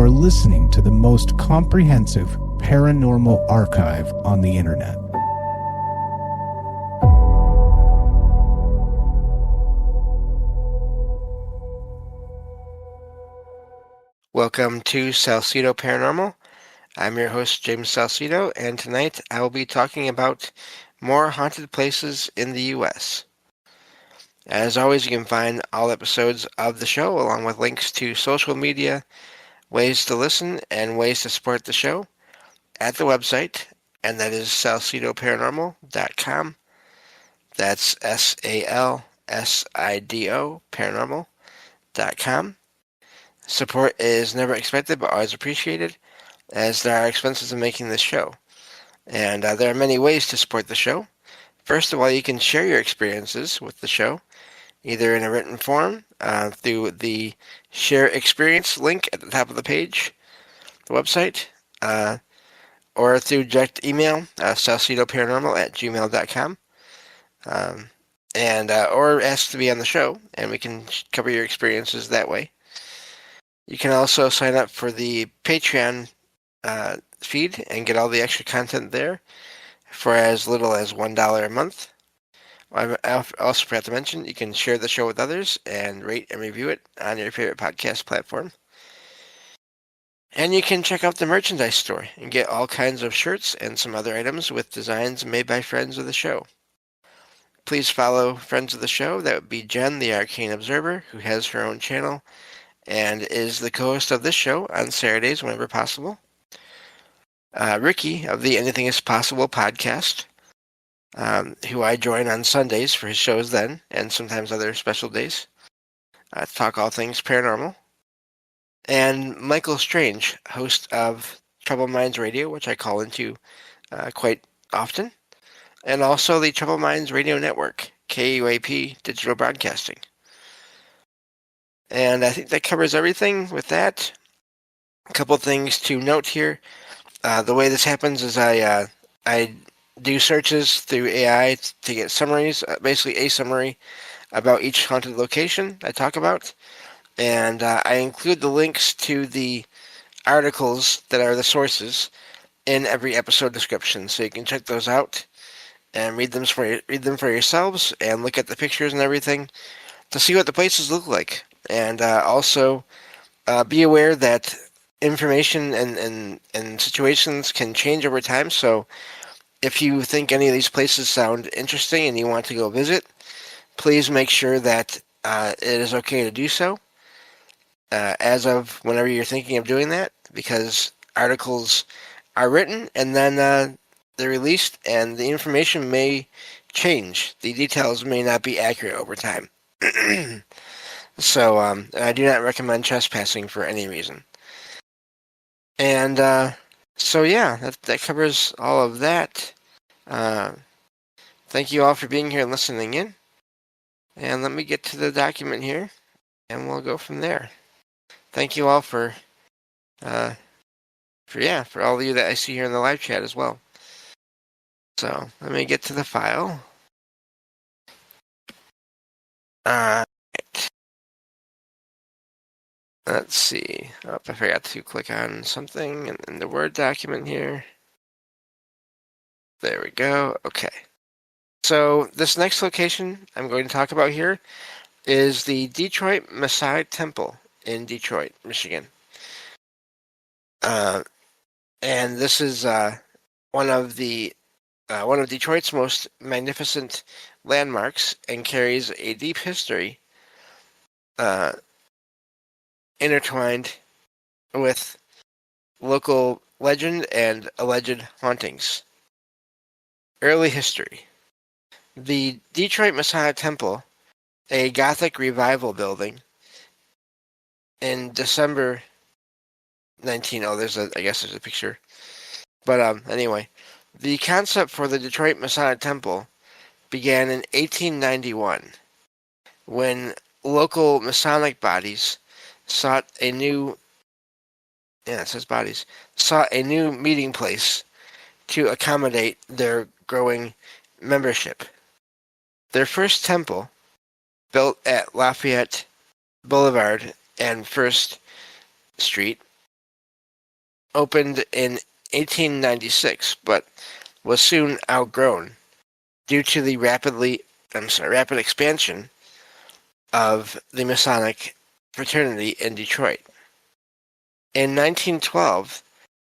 are listening to the most comprehensive paranormal archive on the internet. Welcome to Salsido Paranormal. I'm your host, James Salsido, and tonight I will be talking about more haunted places in the U.S. As always, you can find all episodes of the show, along with links to social media, ways to listen, and ways to support the show at the website, and that is salsidoparanormal.com. That's SALSIDO paranormal.com. Support is never expected, but always appreciated, as there are expenses in making this show. And there are many ways to support the show. First of all, you can share your experiences with the show, either in a written form through the Share Experience link at the top of the page, the website, or through direct email, salsidoparanormal@gmail.com, or ask to be on the show, and we can cover your experiences that way. You can also sign up for the Patreon feed and get all the extra content there for as little as $1 a month. I also forgot to mention, you can share the show with others and rate and review it on your favorite podcast platform. And you can check out the merchandise store and get all kinds of shirts and some other items with designs made by friends of the show. Please follow friends of the show. That would be Jen, the Arcane Observer, who has her own channel and is the co-host of this show on Saturdays whenever possible. Ricky of the Anything is Possible podcast, who I join on Sundays for his shows then, and sometimes other special days, to talk all things paranormal. And Michael Strange, host of Troubled Minds Radio, which I call into quite often, and also the Troubled Minds Radio Network, KUAP Digital Broadcasting. And I think that covers everything with that. A couple things to note here. The way this happens is I do searches through AI to get summaries, basically a summary about each haunted location I talk about. And I include the links to the articles that are the sources in every episode description, so you can check those out and read them for yourselves and look at the pictures and everything to see what the places look like. And also be aware that information and situations can change over time. So if you think any of these places sound interesting and you want to go visit, please make sure that it is okay to do so as of whenever you're thinking of doing that, because articles are written and then they're released and the information may change. The details may not be accurate over time. So I do not recommend trespassing for any reason. And so yeah, that covers all of that. Thank you all for being here and listening in. And let me get to the document here, and we'll go from there. Thank you all for all of you that I see here in the live chat as well. So let me get to the file. Let's see. Oh, I forgot to click on something in the Word document here. There we go. Okay. So this next location I'm going to talk about here is the Detroit Masonic Temple in Detroit, Michigan. And this is one of Detroit's most magnificent landmarks and carries a deep history intertwined with local legend and alleged hauntings. Early history. The Detroit Masonic Temple, a Gothic revival building, in December 19... I guess there's a picture. But anyway, the concept for the Detroit Masonic Temple began in 1891, when local Masonic bodies sought a new meeting place to accommodate their growing membership. Their first temple, built at Lafayette Boulevard and First Street, opened in 1896, but was soon outgrown due to the rapid expansion of the Masonic fraternity in Detroit. In 1912,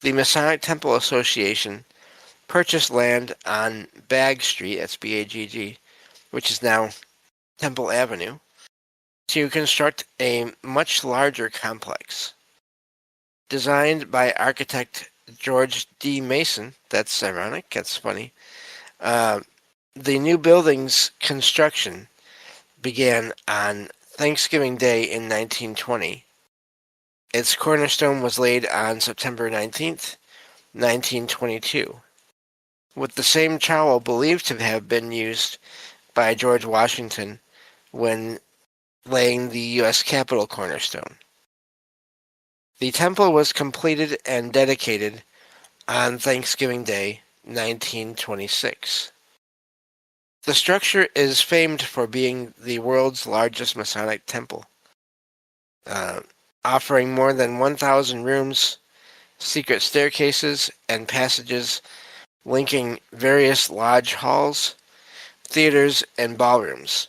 the Masonic Temple Association purchased land on Bagg Street, that's B-A-G-G, which is now Temple Avenue, to construct a much larger complex. Designed by architect George D. Mason, that's ironic, that's funny, the new building's construction began on Thanksgiving Day in 1920. Its cornerstone was laid on September 19th, 1922, with the same trowel believed to have been used by George Washington when laying the U.S. Capitol cornerstone. The temple was completed and dedicated on Thanksgiving Day, 1926. The structure is famed for being the world's largest Masonic temple, offering more than 1,000 rooms, secret staircases, and passages linking various lodge halls, theaters, and ballrooms.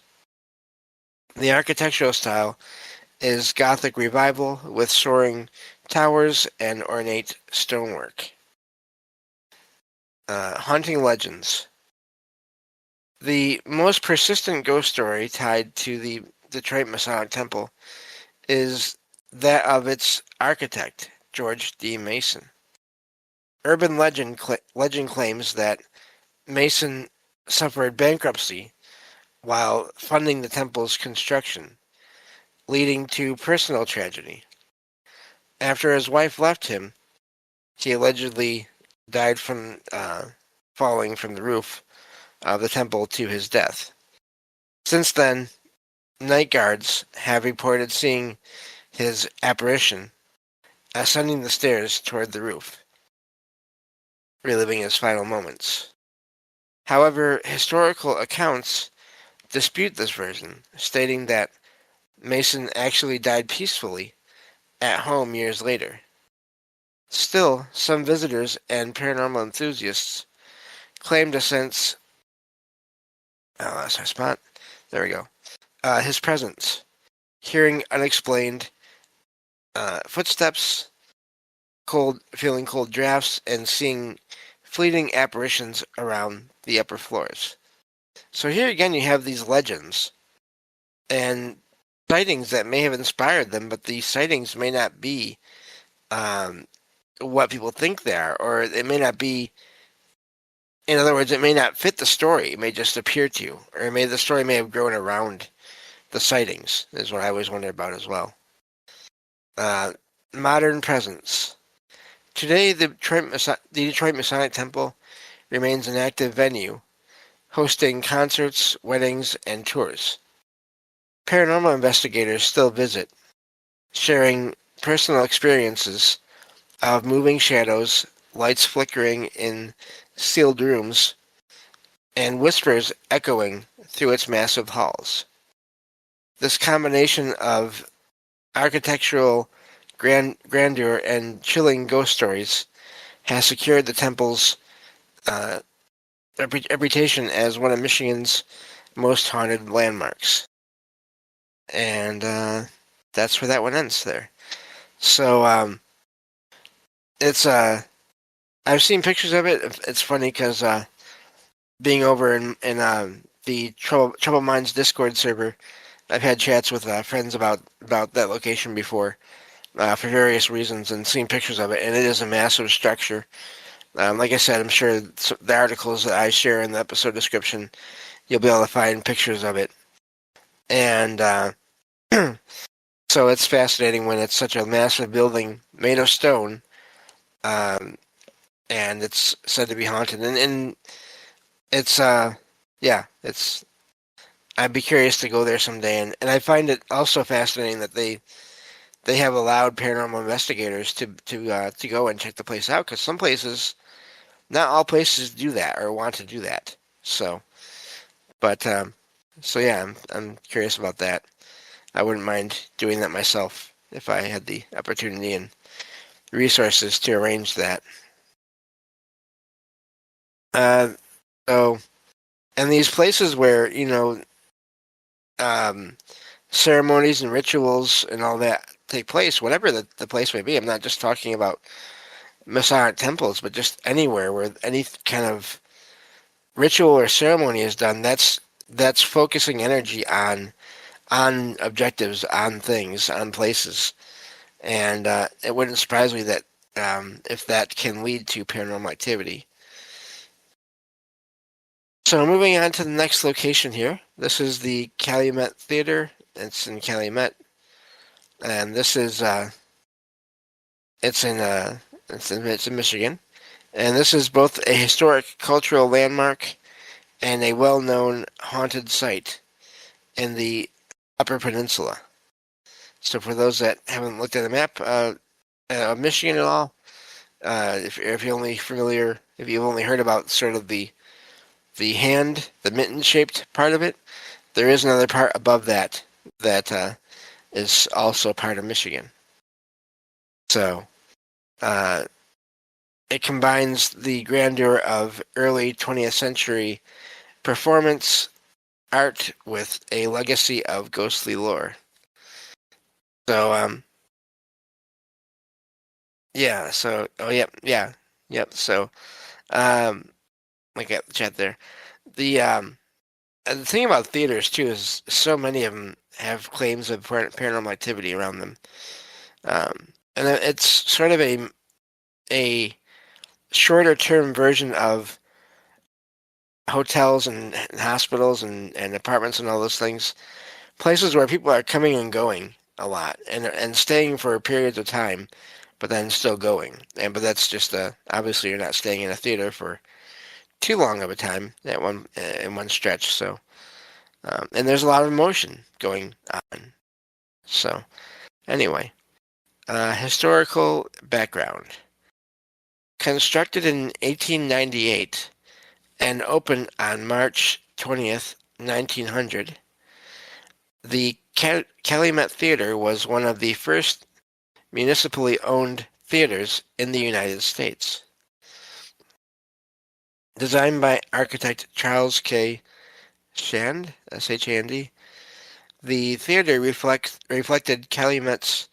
The architectural style is Gothic Revival with soaring towers and ornate stonework. Haunting legends. The most persistent ghost story tied to the Detroit Masonic Temple is that of its architect, George D. Mason. Urban legend claims that Mason suffered bankruptcy while funding the temple's construction, leading to personal tragedy. After his wife left him, he allegedly died from falling from the roof of the temple to his death. Since then, night guards have reported seeing his apparition ascending the stairs toward the roof, reliving his final moments. However, historical accounts dispute this version, stating that Mason actually died peacefully at home years later. Still, some visitors and paranormal enthusiasts claim to sense that's our spot. There we go. His presence, hearing unexplained footsteps, feeling cold drafts, and seeing fleeting apparitions around the upper floors. So here again, you have these legends and sightings that may have inspired them, but these sightings may not be what people think they are, or it may not be. In other words, it may not fit the story. It may just appear to you, or the story may have grown around the sightings. Is what I always wonder about as well. Modern presence. Today, the Detroit Masonic Temple remains an active venue, hosting concerts, weddings, and tours. Paranormal investigators still visit, sharing personal experiences of moving shadows, lights flickering in sealed rooms, and whispers echoing through its massive halls. This combination of architectural grandeur and chilling ghost stories has secured the temple's reputation as one of Michigan's most haunted landmarks. And that's where that one ends there. So it's I've seen pictures of it. It's funny because being over in the Trouble Minds Discord server, I've had chats with friends about that location before for various reasons, and seen pictures of it. And it is a massive structure. Like I said, I'm sure the articles that I share in the episode description, you'll be able to find pictures of it. And so it's fascinating when it's such a massive building made of stone, and it's said to be haunted. And it's it's. I'd be curious to go there someday, and I find it also fascinating that they have allowed paranormal investigators to go and check the place out, because some places, not all places do that or want to do that. So, but so yeah, I'm curious about that. I wouldn't mind doing that myself if I had the opportunity and resources to arrange that. So, and these places where, um, ceremonies and rituals and all that take place, whatever the place may be. I'm not just talking about Masonic temples, but just anywhere where any kind of ritual or ceremony is done. That's focusing energy on objectives, on things, on places, and it wouldn't surprise me that if that can lead to paranormal activity. So moving on to the next location here. This is the Calumet Theater. It's in Calumet, and this is it's in Michigan, and this is both a historic cultural landmark and a well-known haunted site in the Upper Peninsula. So for those that haven't looked at a map of Michigan at all, if you're only familiar, if you've only heard about sort of the mitten-shaped part of it, there is another part above that is also part of Michigan. So it combines the grandeur of early 20th century performance art with a legacy of ghostly lore. So yeah, so yep. So like at the chat there. The and the thing about theaters too is so many of them have claims of paranormal activity around them, and it's sort of a shorter term version of hotels and hospitals and apartments and all those things, places where people are coming and going a lot and staying for periods of time, but then still going. But that's just obviously you're not staying in a theater for too long of a time in one stretch. So and there's a lot of emotion going on. So anyway, historical background. Constructed in 1898 and opened on March 20th, 1900, the Calumet Theater was one of the first municipally owned theaters in the United States. Designed by architect Charles K. Shand, S-H-A-N-D, the theater reflected Calumet's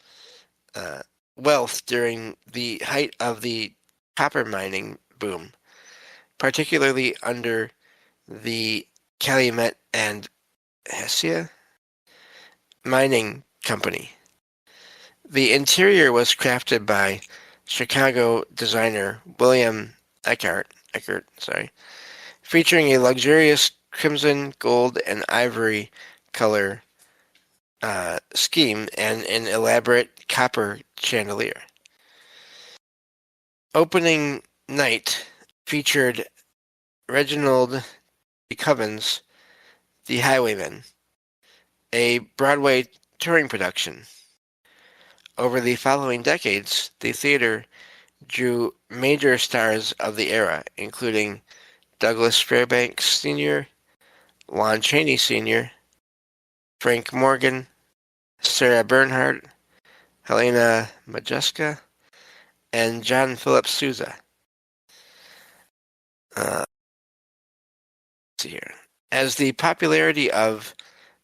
wealth during the height of the copper mining boom, particularly under the Calumet and Hessia Mining Company. The interior was crafted by Chicago designer William Eckert, featuring a luxurious crimson, gold, and ivory color scheme and an elaborate copper chandelier. Opening night featured Reginald Covens, The Highwayman, a Broadway touring production. Over the following decades, the theater drew major stars of the era, including Douglas Fairbanks Sr., Lon Chaney Sr., Frank Morgan, Sarah Bernhardt, Helena Modjeska, and John Philip Sousa. Let's see here. As the popularity of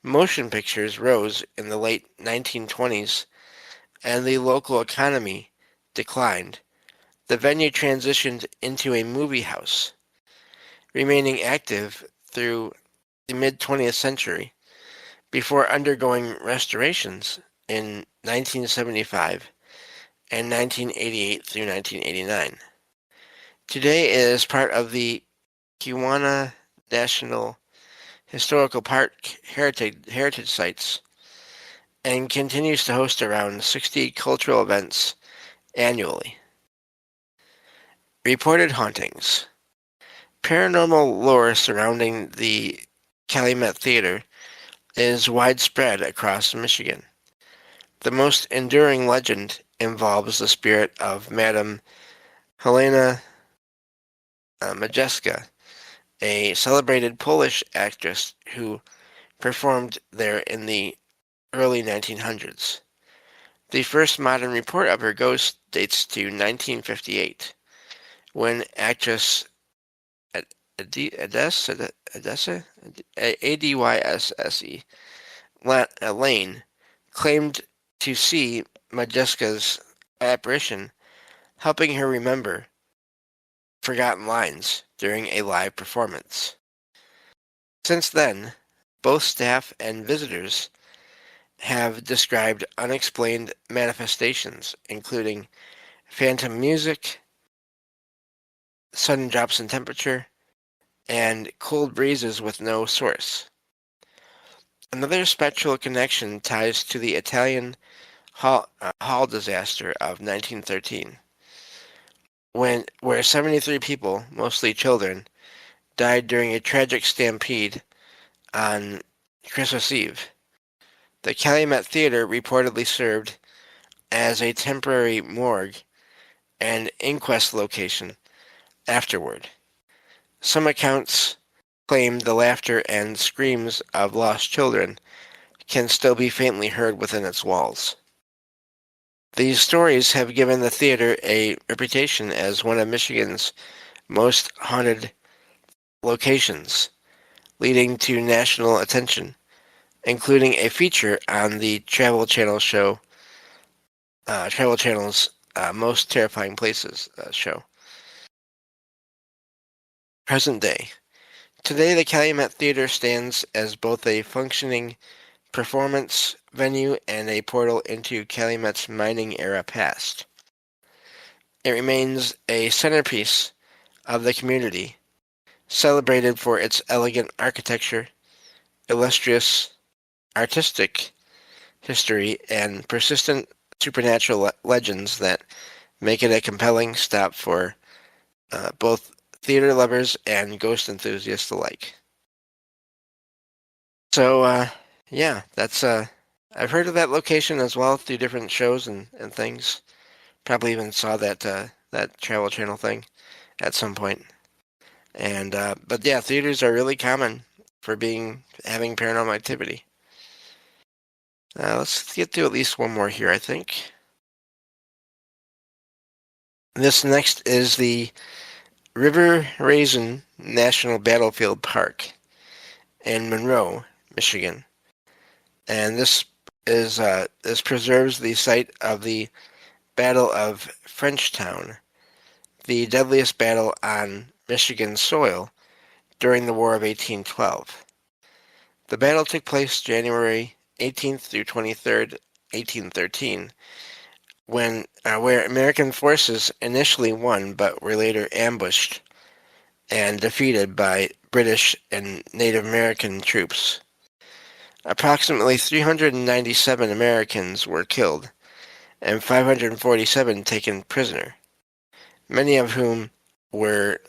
motion pictures rose in the late 1920s and the local economy declined, the venue transitioned into a movie house, remaining active through the mid-20th century before undergoing restorations in 1975 and 1988 through 1989. Today it is part of the Kiwana National Historical Park heritage sites and continues to host around 60 cultural events annually. Reported hauntings. Paranormal lore surrounding the Calumet Theater is widespread across Michigan. The most enduring legend involves the spirit of Madame Helena Modjeska, a celebrated Polish actress who performed there in the early 1900s. The first modern report of her ghost dates to 1958, when actress Adysse Lane claimed to see Modjeska's apparition, helping her remember forgotten lines during a live performance. Since then, both staff and visitors have described unexplained manifestations, including phantom music, sudden drops in temperature, and cold breezes with no source. Another spectral connection ties to the Italian hall disaster of 1913, where 73 people, mostly children, died during a tragic stampede on Christmas Eve. The Calumet Theater reportedly served as a temporary morgue and inquest location afterward. Some accounts claim the laughter and screams of lost children can still be faintly heard within its walls. These stories have given the theater a reputation as one of Michigan's most haunted locations, leading to national attention, including a feature on the Travel Channel's Most Terrifying Places show. Present day. Today, the Calumet Theater stands as both a functioning performance venue and a portal into Calumet's mining era past. It remains a centerpiece of the community, celebrated for its elegant architecture, illustrious artistic history, and persistent supernatural legends that make it a compelling stop for both theater lovers and ghost enthusiasts alike. So, yeah, that's I've heard of that location as well through different shows and things. Probably even saw that that Travel Channel thing at some point. And but yeah, theaters are really common for having paranormal activity. Let's get to at least one more here, I think. This next is the River Raisin National Battlefield Park in Monroe, Michigan. And this preserves the site of the Battle of Frenchtown, the deadliest battle on Michigan soil during the War of 1812. The battle took place January 18th through 23rd, 1813, where American forces initially won but were later ambushed and defeated by British and Native American troops. Approximately 397 Americans were killed and 547 taken prisoner, many of whom were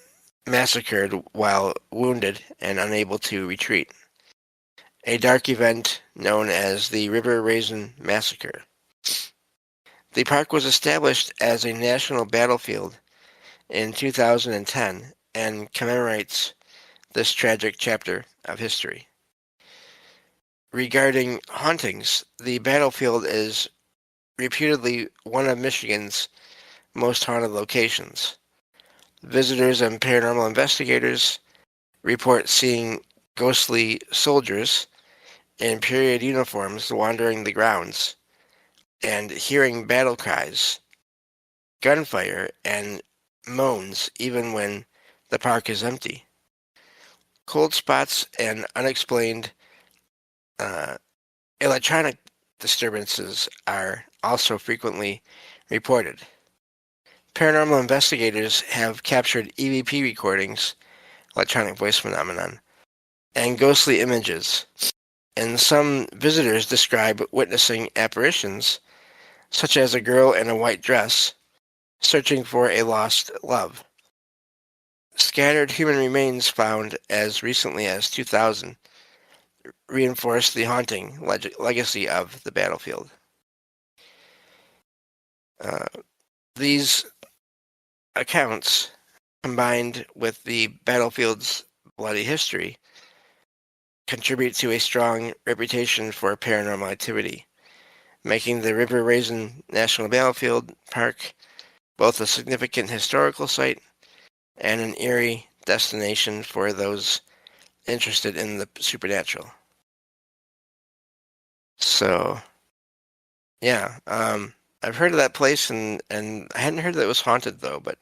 massacred while wounded and unable to retreat. A dark event known as the River Raisin Massacre. The park was established as a national battlefield in 2010 and commemorates this tragic chapter of history. Regarding hauntings, the battlefield is reputedly one of Michigan's most haunted locations. Visitors and paranormal investigators report seeing ghostly soldiers in period uniforms wandering the grounds and hearing battle cries, gunfire, and moans even when the park is empty. Cold spots and unexplained electronic disturbances are also frequently reported. Paranormal investigators have captured EVP recordings, electronic voice phenomenon, and ghostly images, and some visitors describe witnessing apparitions, such as a girl in a white dress, searching for a lost love. Scattered human remains found as recently as 2000 reinforce the haunting legacy of the battlefield. These accounts, combined with the battlefield's bloody history, contribute to a strong reputation for paranormal activity. making the River Raisin National Battlefield Park both a significant historical site and an eerie destination for those interested in the supernatural. So, yeah, I've heard of that place, and I hadn't heard that it was haunted, though, but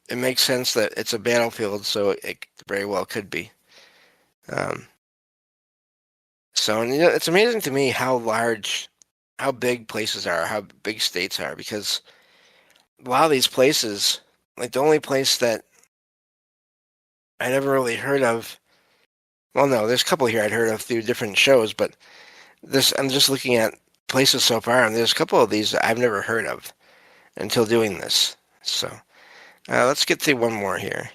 it makes sense that it's a battlefield, so it very well could be. So, and, it's amazing to me how big places are, how big states are, because a lot of these places, like the only place that I never really heard of, well, no, there's a couple here I'd heard of through different shows, but I'm just looking at places so far, and there's a couple of these that I've never heard of until doing this. So, let's get to one more here.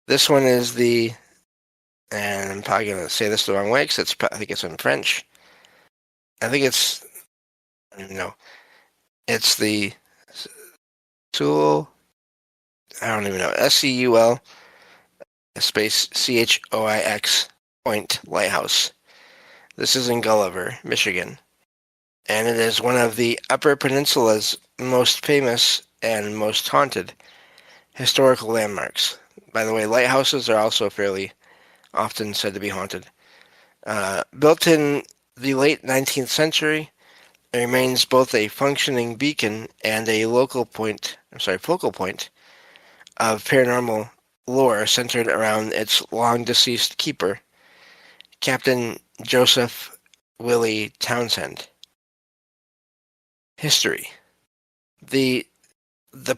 This one is and I'm probably going to say this the wrong way, because I think it's in French. I don't even know. It's the Seul, I don't even know, SEUL space CHOIX Point Lighthouse. This is in Gulliver, Michigan, and it is one of the Upper Peninsula's most famous and most haunted historical landmarks. By the way, lighthouses are also fairly often said to be haunted. Built in the late 19th century, it remains both a functioning beacon and a focal point of paranormal lore centered around its long-deceased keeper, Captain Joseph Willie Townsend. History. The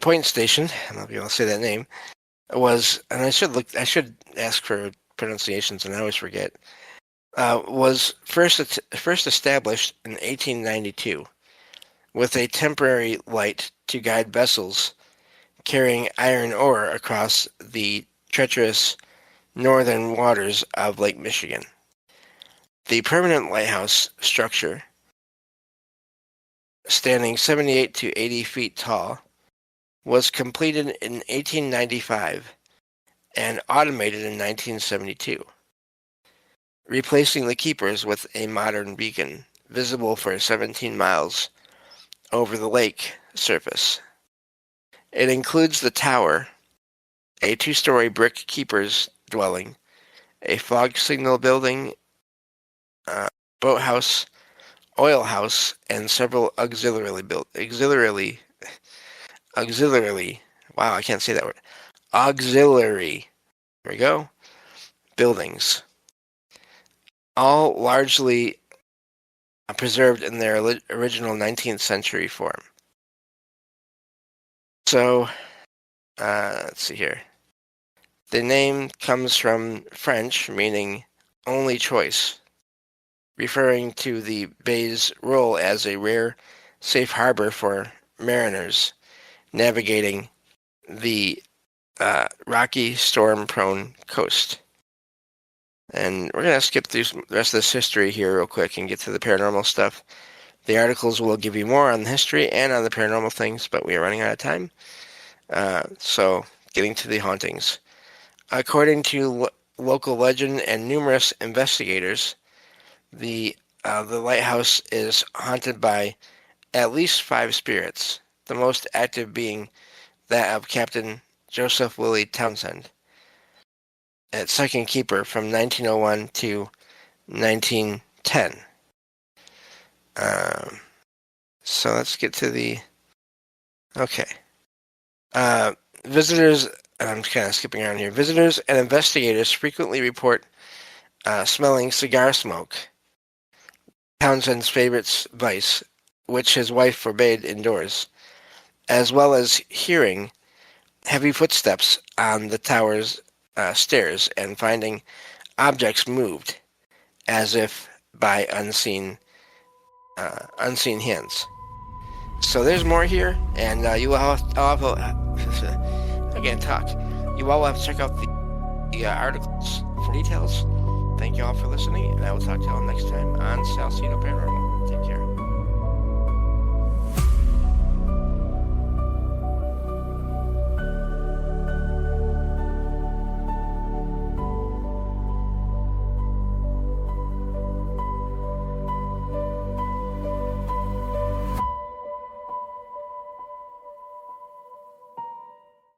point station, I don't know if you want to say that name, was, and I should ask for pronunciations, and I always forget, was first established in 1892 with a temporary light to guide vessels carrying iron ore across the treacherous northern waters of Lake Michigan. The permanent lighthouse structure, standing 78 to 80 feet tall, was completed in 1895 and automated in 1972, replacing the keepers with a modern beacon visible for 17 miles over the lake surface. It includes the tower, a 2-story brick keeper's dwelling, a fog signal building, boathouse, oil house, and several auxiliary, wow, I can't say that word, auxiliary, there we go, buildings, all largely preserved in their original 19th century form. So, let's see here. The name comes from French, meaning only choice, referring to the bay's role as a rare, safe harbor for mariners navigating the rocky, storm-prone coast. And we're going to skip through the rest of this history here real quick and get to the paranormal stuff. The articles will give you more on the history and on the paranormal things, but we are running out of time. So, getting to the hauntings. According to local legend and numerous investigators, the lighthouse is haunted by at least 5 spirits, the most active being that of Captain Joseph Willie Townsend, its second keeper from 1901 to 1910. So let's get to the... Okay. Visitors, I'm kind of skipping around here. Visitors and investigators frequently report smelling cigar smoke, Townsend's favorite vice, which his wife forbade indoors, as well as hearing heavy footsteps on the tower's stairs and finding objects moved as if by unseen hands. So there's more here, and you will have again talk. You all have to check out the articles for details. Thank you all for listening, and I will talk to you all next time on Salsido Paranormal.